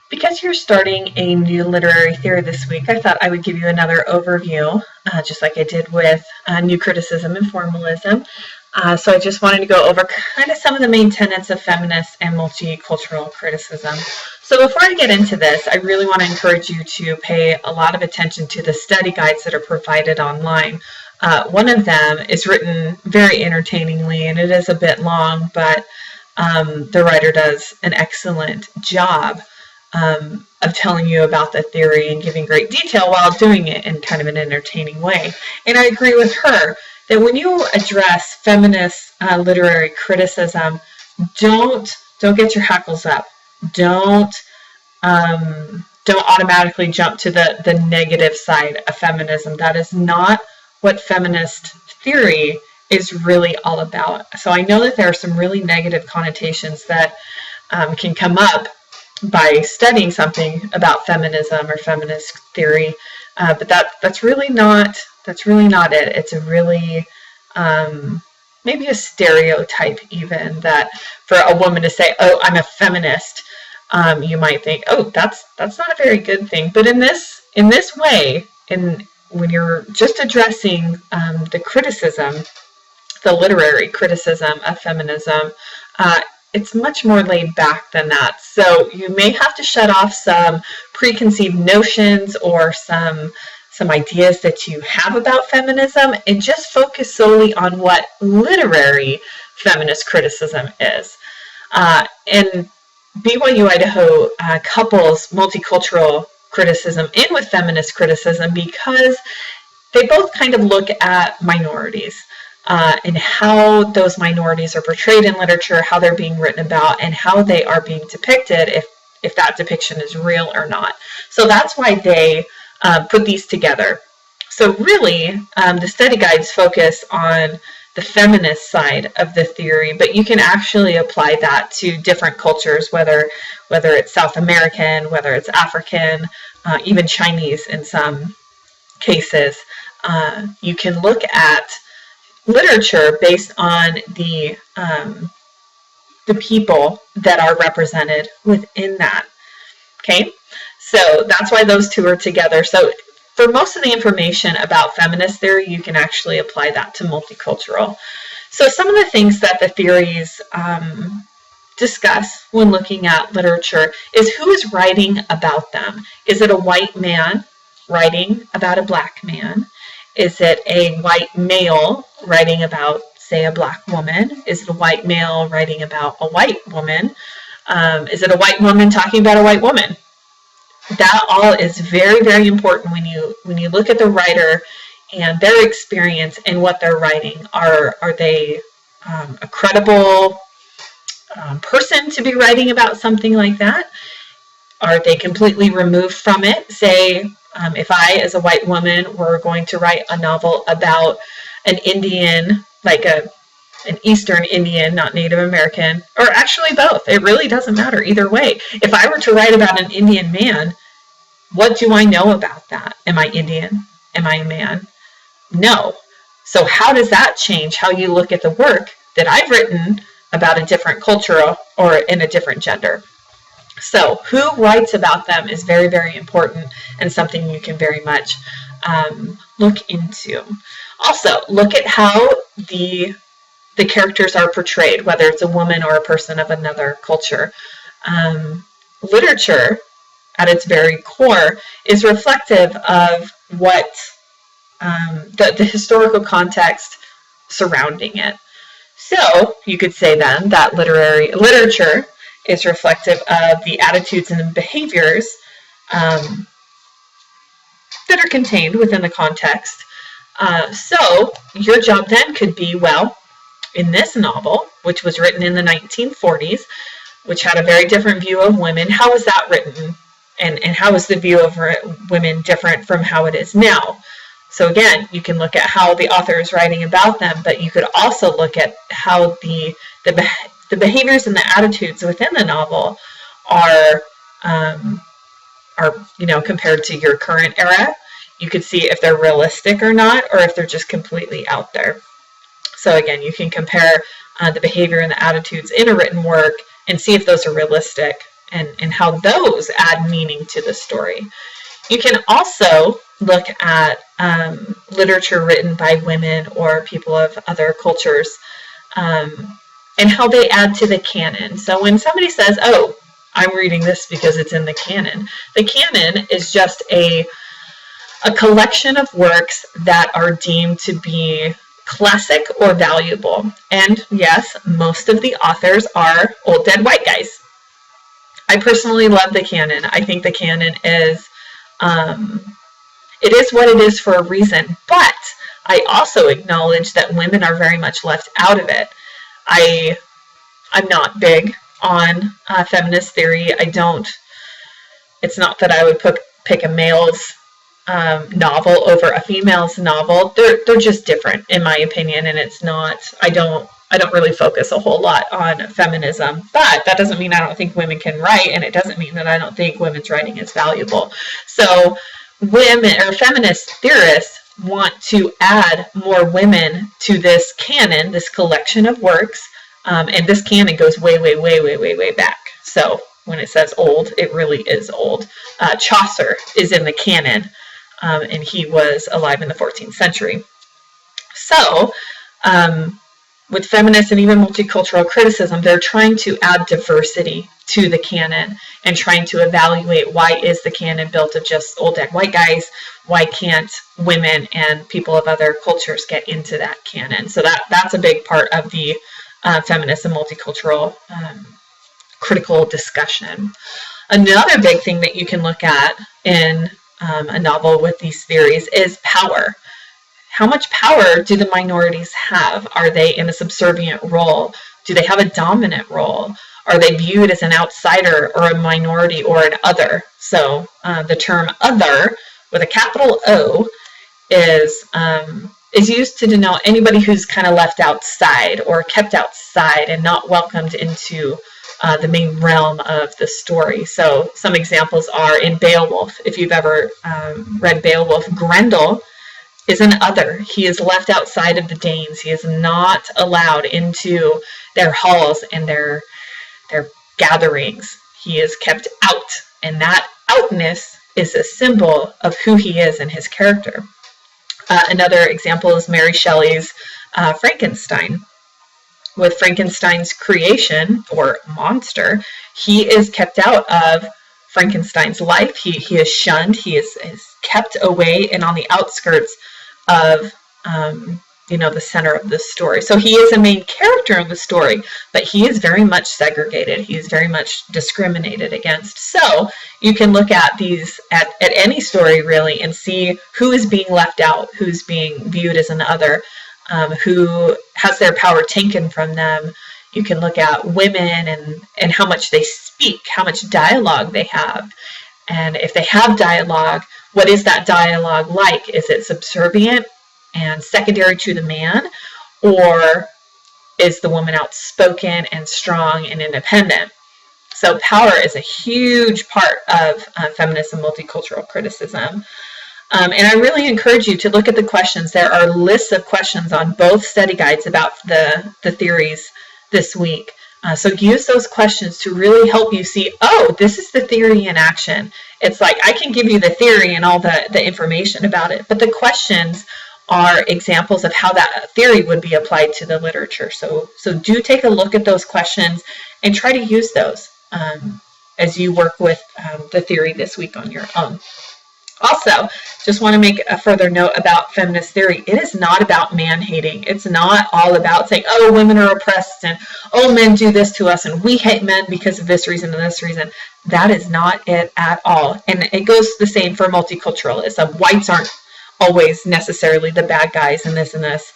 Because you're starting a new literary theory this week, I thought I would give you another overview, just like I did with new criticism and formalism. So I just wanted to go over kind of some of the main tenets of feminist and multicultural criticism. So before I get into this, I really want to encourage you to pay a lot of attention to the study guides that are provided online. One of them is written very entertainingly, and it is a bit long, but the writer does an excellent job of telling you about the theory and giving great detail while doing it in kind of an entertaining way. And I agree with her that when you address feminist literary criticism, don't get your hackles up. Don't automatically jump to the negative side of feminism. That is not what feminist theory is really all about. So I know that there are some really negative connotations that can come up by studying something about feminism or feminist theory, but that's really not it. It's a really maybe a stereotype even, that for a woman to say, "Oh, I'm a feminist," you might think, "Oh, that's not a very good thing." But in this way, when you're just addressing the criticism, the literary criticism of feminism, it's much more laid back than that. So you may have to shut off some preconceived notions or some ideas that you have about feminism and just focus solely on what literary feminist criticism is. And BYU Idaho couples multicultural criticism in with feminist criticism because they both kind of look at minorities. And how those minorities are portrayed in literature, how they're being written about, and how they are being depicted, if that depiction is real or not. So that's why they put these together. So really, the study guides focus on the feminist side of the theory, but you can actually apply that to different cultures, whether it's South American, whether it's African, even Chinese in some cases. You can look at literature based on the people that are represented within that. Okay, so that's why those two are together. So for most of the information about feminist theory, you can actually apply that to multicultural. So some of the things that the theories discuss when looking at literature is who is writing about them. Is it a white man writing about a black man? Is it a white male writing about, say, a black woman? Is it a white male writing about a white woman? Is it a white woman talking about a white woman? That all is very, very important when you look at the writer and their experience and what they're writing. Are they a credible person to be writing about something like that? Are they completely removed from it? Say, if I, as a white woman, were going to write a novel about an Indian, like an Eastern Indian, not Native American, or actually both. It really doesn't matter either way. If I were to write about an Indian man, what do I know about that? Am I Indian? Am I a man? No. So how does that change how you look at the work that I've written about a different culture or in a different gender? So who writes about them is very, very important and something you can very much look into. Also, look at how the characters are portrayed, whether it's a woman or a person of another culture. Literature, at its very core, is reflective of what the historical context surrounding it. So you could say then that literature is reflective of the attitudes and behaviors that are contained within the context. So your job then could be, well, in this novel, which was written in the 1940s, which had a very different view of women, how was that written? And how is the view of women different from how it is now? So again, you can look at how the author is writing about them, but you could also look at how the behaviors and the attitudes within the novel are compared to your current era. You could see if they're realistic or not, or if they're just completely out there. So again, you can compare the behavior and the attitudes in a written work and see if those are realistic and how those add meaning to the story. You can also look at literature written by women or people of other cultures, and how they add to the canon. So when somebody says, oh, I'm reading this because it's in the canon is just a collection of works that are deemed to be classic or valuable. And yes, most of the authors are old dead white guys. I personally love the canon. I think the canon is, it is what it is for a reason, but I also acknowledge that women are very much left out of it. I'm not big on feminist theory. It's not that I would pick a male's novel over a female's novel. They're just different in my opinion, and it's not, I don't really focus a whole lot on feminism, but that doesn't mean I don't think women can write, and it doesn't mean that I don't think women's writing is valuable. So women or feminist theorists want to add more women to this canon, this collection of works, and this canon goes way, way, way, way, way, way back. So when it says old, it really is old. Chaucer is in the canon, and he was alive in the 14th century. So with feminist and even multicultural criticism, they're trying to add diversity to the canon and trying to evaluate why is the canon built of just old dead white guys? Why can't women and people of other cultures get into that canon? So that's a big part of the feminist and multicultural critical discussion. Another big thing that you can look at in a novel with these theories is power. How much power do the minorities have? Are they in a subservient role? Do they have a dominant role? Are they viewed as an outsider or a minority or an other? So the term other with a capital O is used to denote anybody who's kind of left outside or kept outside and not welcomed into the main realm of the story. So some examples are in Beowulf. If you've ever read Beowulf, Grendel is an other. He is left outside of the Danes. He is not allowed into their halls and their gatherings. He is kept out, and that outness is a symbol of who he is and his character. Another example is Mary Shelley's Frankenstein. With Frankenstein's creation, or monster, he is kept out of Frankenstein's life. He is shunned. He is kept away and on the outskirts of the center of the story. So he is a main character in the story, but he is very much segregated. He is very much discriminated against. So you can look at these at any story really and see who is being left out, who's being viewed as an other, who has their power taken from them. You can look at women and how much they speak, how much dialogue they have. And if they have dialogue, what is that dialogue like? Is it subservient and secondary to the man? Or is the woman outspoken and strong and independent? So power is a huge part of feminist and multicultural criticism. And I really encourage you to look at the questions. There are lists of questions on both study guides about the theories this week. So use those questions to really help you see, oh, this is the theory in action. It's like I can give you the theory and all the information about it, but the questions are examples of how that theory would be applied to the literature. So do take a look at those questions and try to use those as you work with the theory this week on your own. Also, just want to make a further note about feminist theory. It is not about man-hating. It's not all about saying, oh, women are oppressed and, oh, men do this to us and we hate men because of this reason and this reason. That is not it at all. And it goes the same for multiculturalism. Whites aren't always necessarily the bad guys in this and this.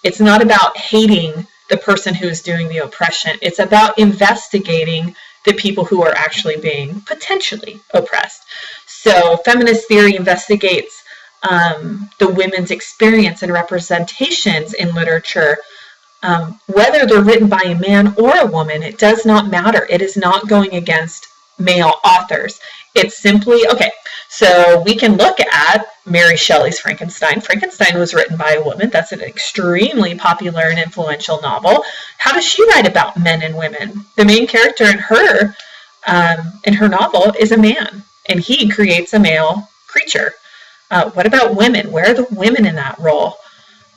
It's not about hating the person who's doing the oppression. It's about investigating the people who are actually being potentially oppressed. So feminist theory investigates the women's experience and representations in literature, whether they're written by a man or a woman. It does not matter. It is not going against male authors. It's simply, okay, so we can look at Mary Shelley's Frankenstein. Frankenstein was written by a woman. That's an extremely popular and influential novel. How does she write about men and women? The main character in her in her novel is a man, and he creates a male creature. What about women? Where are the women in that role?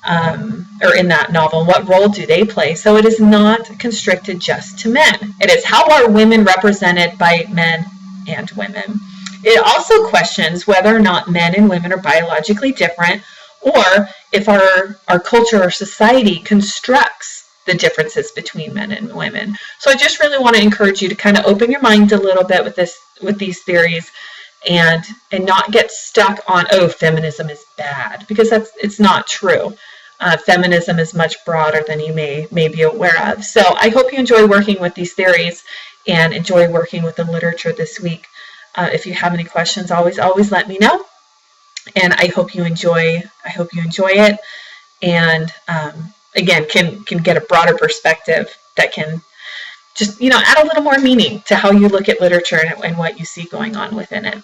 Or in that novel? What role do they play? So it is not constricted just to men. It is how are women represented by men and women. It also questions whether or not men and women are biologically different, or if our culture or society constructs the differences between men and women. So I just really want to encourage you to kind of open your mind a little bit with these theories, and not get stuck on, oh, feminism is bad, because it's not true. Feminism is much broader than you may be aware of. So I hope you enjoy working with these theories and enjoy working with the literature this week. If you have any questions, always let me know. And I hope you enjoy it, and again can get a broader perspective that can just add a little more meaning to how you look at literature and what you see going on within it.